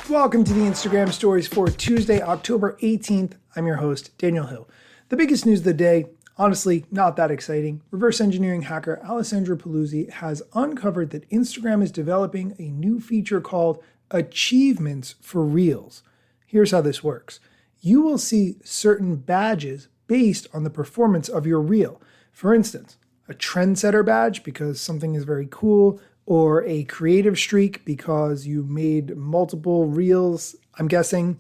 Welcome to the Instagram stories for Tuesday, October 18th. I'm your host, Daniel Hill. The biggest news of the day, honestly, not that exciting. Reverse engineering hacker Alessandro Paluzzi has uncovered that Instagram is developing a new feature called Achievements for Reels. Here's how this works. You will see certain badges based on the performance of your reel. For instance, a trendsetter badge because something is very cool, or a creative streak because you made multiple reels, I'm guessing.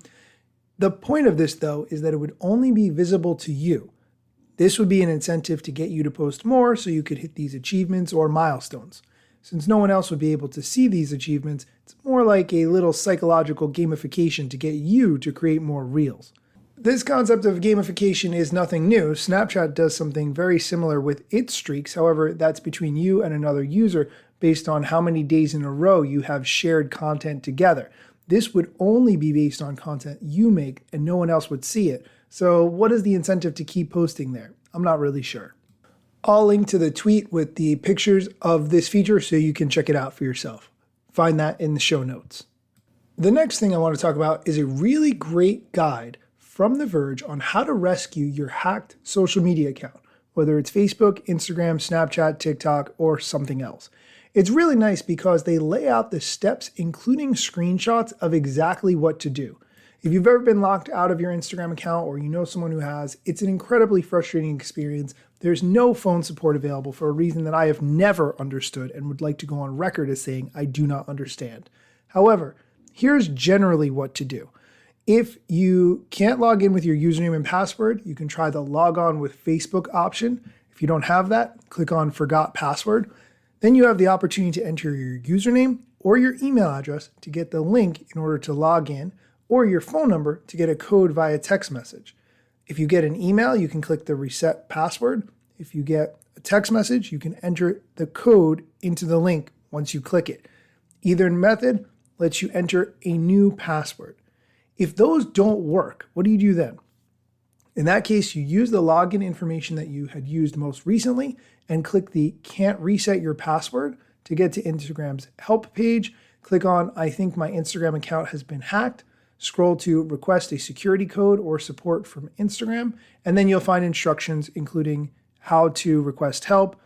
The point of this, though, is that it would only be visible to you. This would be an incentive to get you to post more so you could hit these achievements or milestones. Since no one else would be able to see these achievements, it's more like a little psychological gamification to get you to create more reels. This concept of gamification is nothing new. Snapchat does something very similar with its streaks. However, that's between you and another user based on how many days in a row you have shared content together. This would only be based on content you make and no one else would see it. So what is the incentive to keep posting there? I'm not really sure. I'll link to the tweet with the pictures of this feature so you can check it out for yourself. Find that in the show notes. The next thing I want to talk about is a really great guide from The Verge on how to rescue your hacked social media account, whether it's Facebook, Instagram, Snapchat, TikTok, or something else. It's really nice because they lay out the steps, including screenshots of exactly what to do. If you've ever been locked out of your Instagram account or you know someone who has, it's an incredibly frustrating experience. There's no phone support available for a reason that I have never understood and would like to go on record as saying I do not understand. However, here's generally what to do. If you can't log in with your username and password, you can try the log on with Facebook option. If you don't have that, click on Forgot Password. Then you have the opportunity to enter your username or your email address to get the link in order to log in, or your phone number to get a code via text message. If you get an email, you can click the reset password. If you get a text message, you can enter the code into the link once you click it. Either method lets you enter a new password. If those don't work, what do you do then? In that case, you use the login information that you had used most recently and click the Can't Reset Your Password to get to Instagram's help page. Click on I think my Instagram account has been hacked. Scroll to request a security code or support from Instagram, and then you'll find instructions including how to request help,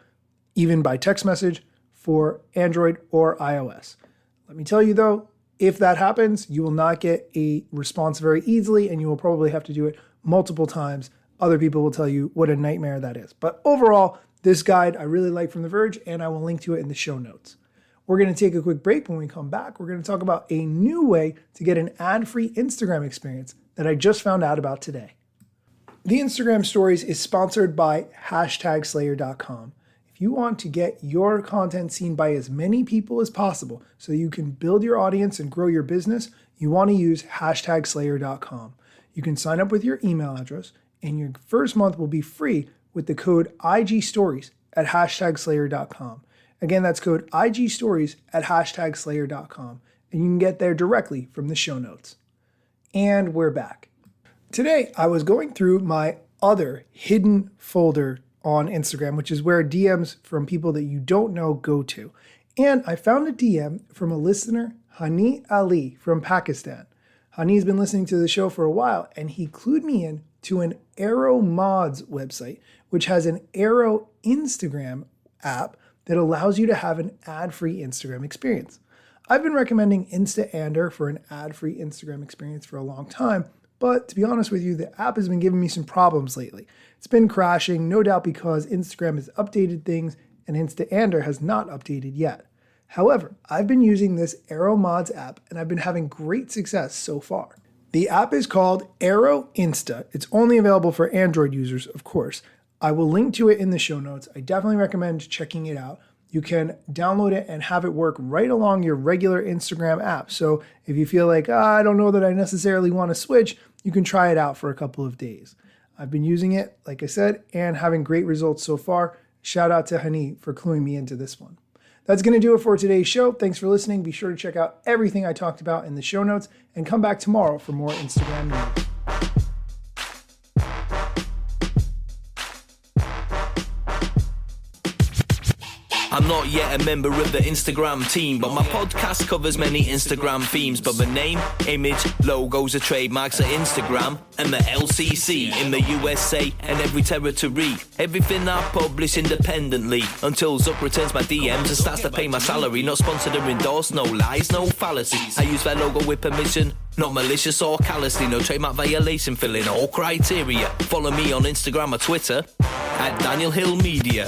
even by text message, for Android or iOS. Let me tell you though, if that happens, you will not get a response very easily, and you will probably have to do it multiple times. Other people will tell you what a nightmare that is. But overall, this guide I really like from The Verge, and I will link to it in the show notes. We're going to take a quick break. When we come back, we're going to talk about a new way to get an ad-free Instagram experience that I just found out about today. The Instagram Stories is sponsored by #Slayer.com. If you want to get your content seen by as many people as possible so you can build your audience and grow your business, you want to use #Slayer.com. You can sign up with your email address, and your first month will be free with the code IGStories at #Slayer.com. Again, that's code IGStories at #Slayer.com, and you can get there directly from the show notes. And we're back. Today, I was going through my other hidden folder on Instagram, which is where DMs from people that you don't know go to. And I found a DM from a listener, Hani Ali from Pakistan. Hani's been listening to the show for a while, and he clued me in to an Aero Mods website, which has an Aero Instagram app that allows you to have an ad-free Instagram experience. I've been recommending Instaander for an ad-free Instagram experience for a long time, but to be honest with you, the app has been giving me some problems lately. It's been crashing, no doubt because Instagram has updated things and Instaander has not updated yet. However, I've been using this Aero Mods app and I've been having great success so far. The app is called Aero Insta. It's only available for Android users, of course. I will link to it in the show notes. I definitely recommend checking it out. You can download it and have it work right along your regular Instagram app. So if you feel like, I don't know that I necessarily want to switch, you can try it out for a couple of days. I've been using it, like I said, and having great results so far. Shout out to Hani for cluing me into this one. That's going to do it for today's show. Thanks for listening. Be sure to check out everything I talked about in the show notes and come back tomorrow for more Instagram news. I'm not yet a member of the Instagram team, but my podcast covers many Instagram themes. But the name, image, logos are trademarks at Instagram and the LCC in the USA and every territory. Everything I publish independently until Zuck returns my DMs and starts to pay my salary. Not sponsored or endorsed, no lies, no fallacies. I use their logo with permission, not malicious or callously. No trademark violation, filling all criteria. Follow me on Instagram or Twitter at Daniel Hill Media.